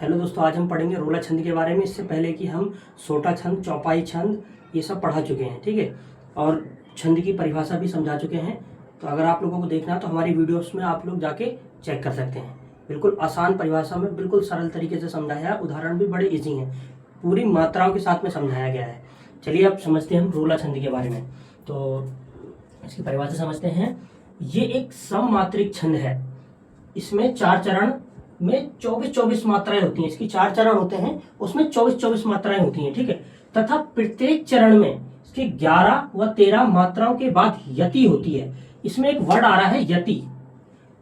Hello दोस्तों, आज हम पढ़ेंगे रोला छंद के बारे में। इससे पहले कि हम सोटा छंद, चौपाई छंद ये सब पढ़ा चुके हैं, ठीक है। और छंद की परिभाषा भी समझा चुके हैं। तो अगर आप लोगों को देखना है तो हमारी वीडियोस में आप लोग जाके चेक कर सकते हैं। बिल्कुल आसान परिभाषा में बिल्कुल सरल तरीके से समझाया है। उदाहरण भी बड़े ईजी हैं, पूरी मात्राओं के साथ में समझाया गया है। चलिए अब समझते हैं हम रोला छंद के बारे में। तो इसकी परिभाषा समझते हैं। ये एक सममात्रिक छंद है। इसमें 4 चरण में 24 मात्राएं होती हैं। इसकी 4 चरण होते हैं, उसमें 24 मात्राएं होती हैं, ठीक है। तथा प्रत्येक चरण में इसकी 11 व 13 मात्राओं के बाद यति होती है। इसमें एक वर्ड आ रहा है यति।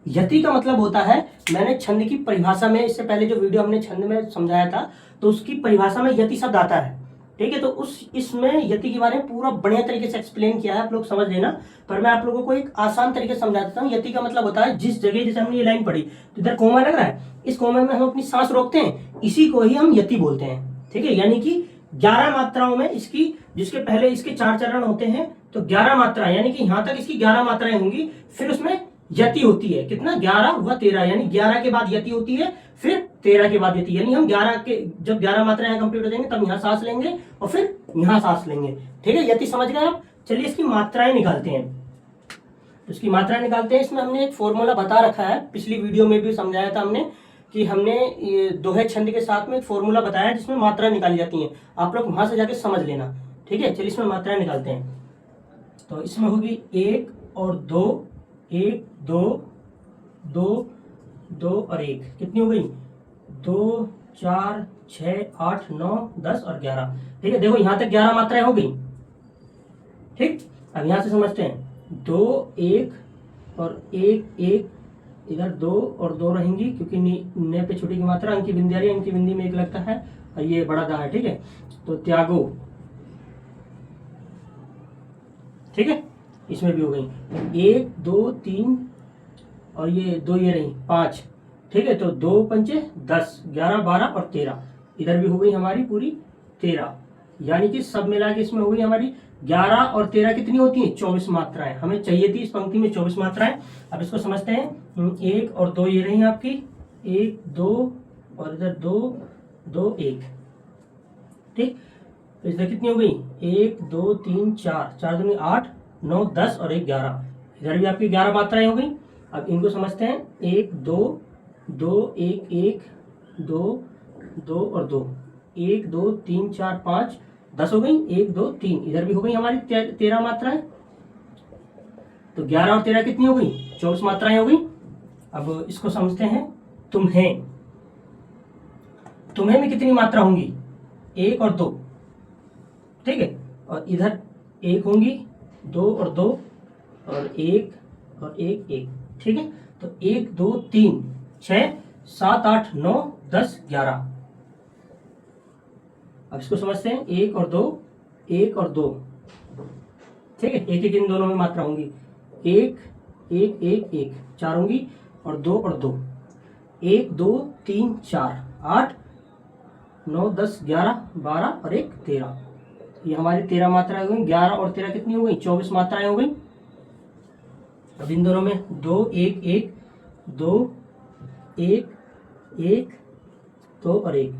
यति का मतलब होता है, मैंने छंद की परिभाषा में, इससे पहले जो वीडियो हमने छंद में समझाया था, तो उसकी परिभाषा में यति शब्द आता है, ठीक है। तो इसमें यति के बारे में पूरा बढ़िया तरीके से एक्सप्लेन किया है, आप लोग समझ लेना। पर मैं आप लोगों को एक आसान तरीके से समझा देता हूँ। यति का मतलब होता है, जिस जगह, जैसे हमने ये लाइन पढ़ी तो इधर कोमा लग रहा है, इस कोमे में हम अपनी सांस रोकते हैं, इसी को ही हम यति बोलते हैं, ठीक है। यानी कि 11 मात्राओं में इसकी, जिसके पहले इसके 4 चरण होते हैं, तो 11 मात्राएं, यानी कि यहां तक इसकी 11 मात्राएं होंगी। फिर उसमें यति होती है कितना, 11 व 13, यानी 11 के बाद यति होती है, फिर 13 के बाद यति। यानी हम 11 के, जब 11 मात्राएं यहाँ कंप्लीट हो जाएंगे तब यहाँ सांस लेंगे और फिर यहाँ सांस लेंगे, ठीक है। यति समझ गए आप। चलिए इसकी मात्राएं निकालते हैं। तो इसकी मात्राएं निकालते हैं। इसमें हमने एक फॉर्मूला बता रखा है, पिछली वीडियो में भी समझाया था हमने कि हमने ये दोहे छंद के साथ में एक फॉर्मूला बताया जिसमें मात्राएं निकाली जाती हैं। आप लोग वहां से जाके समझ लेना, ठीक है। चलिए इसमें मात्राएं निकालते हैं। तो इसमें होगी 1 और 2, 1 2 2 2 और 1, कितनी हो गई, 2 4 6 8 9 10 और 11, ठीक है। देखो यहां तक 11 मात्राएं हो गई, ठीक। अब यहां से समझते हैं, 2 1 और 1 1, इधर 2 और 2 रहेंगी क्योंकि ने पे छोटी की मात्रा, अंकी बिंदी आ रही है, अंकी बिंदी में 1 लगता है और ये बड़ा दा है, ठीक है। तो त्यागो, ठीक है। इसमें भी हो गई 1 2 3 और ये 2 ये रही 5, ठीक है। तो 2 पंचे 10, 11 12 और 13, इधर भी हो गई हमारी पूरी 13। यानी कि सब मिला के इसमें हो गई हमारी 11 और 13 कितनी होती है, 24 मात्राएं। हमें चाहिए थी इस पंक्ति में 24 मात्राएं। अब इसको समझते हैं। 1 और 2 ये रही आपकी, 1 2 और इधर 2 2 1, ठीक। तो इधर कितनी हो गई, 1 2 3 4, 4 दूनी 8 9 10 और 1 11, इधर भी आपकी 11 मात्राएं हो गई। अब इनको समझते हैं। 1 2 2 1 1 2 2 और 2, 1 2 3 4 5 10 हो गई, 1 2 3, इधर भी हो गई हमारी 13 मात्राएं। तो 11 और 13 कितनी हो गई, 24 मात्राएं हो गई। अब इसको समझते हैं। तुम्हें, तुम्हें में कितनी मात्रा होंगी, 1 और 2, ठीक है। और इधर 1 होंगी, 2 और 2 और 1 और 1 1, ठीक है। तो 1 2 3 6 7 8 9 10 11। अब इसको समझते हैं। 1 और 2, 1 और 2, ठीक है। एक एक इन दोनों में मात्रा होंगी, 1 1 1 1, 4 होंगी और 2 और 2, 1 2 3 4 8 9 10 11 12 और 1 13। ये हमारी 13 मात्राएं हो गई। 11 और 13 कितनी हो गई, 24 मात्राएं हो गई। अब इन दोनों में 2 1 1 2 1 1 2 और 1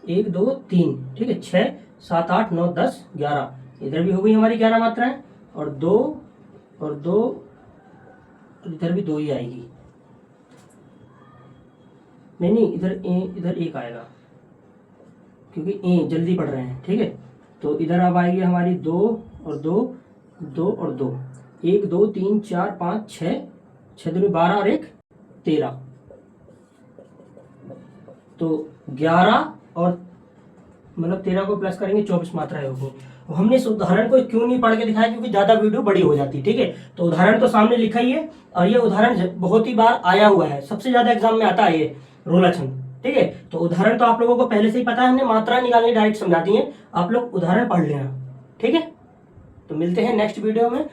1 2 3, ठीक है। 6 7 8 9 10 11, इधर भी हो गई हमारी 11 मात्राएं। और 2 और 2, इधर भी 2 ही आएगी, नहीं इधर 1 आएगा क्योंकि जल्दी पढ़ रहे हैं, ठीक है। तो इधर अब आएगी हमारी 2 और 2 2 और 2, 1 2 3 4 5 6 6 दूनी 12 और 1 13। तो 11 और मतलब 13 को प्लस करेंगे, 24 मात्राएं होगी। हमने इस उदाहरण को क्यों नहीं पढ़ के दिखाया, क्योंकि ज्यादा वीडियो बड़ी हो जाती, ठीक है। तो उदाहरण तो सामने लिखा ही है और ये उदाहरण बहुत ही बार आया हुआ है, सबसे ज्यादा एग्जाम में आता है ये रोला छंद, ठीक है। तो उदाहरण तो आप लोगों को पहले से ही पता है, हमने मात्रा निकालनी डायरेक्ट समझा दी है। आप लोग उदाहरण पढ़ लेना, ठीक है। तो मिलते हैं नेक्स्ट वीडियो में।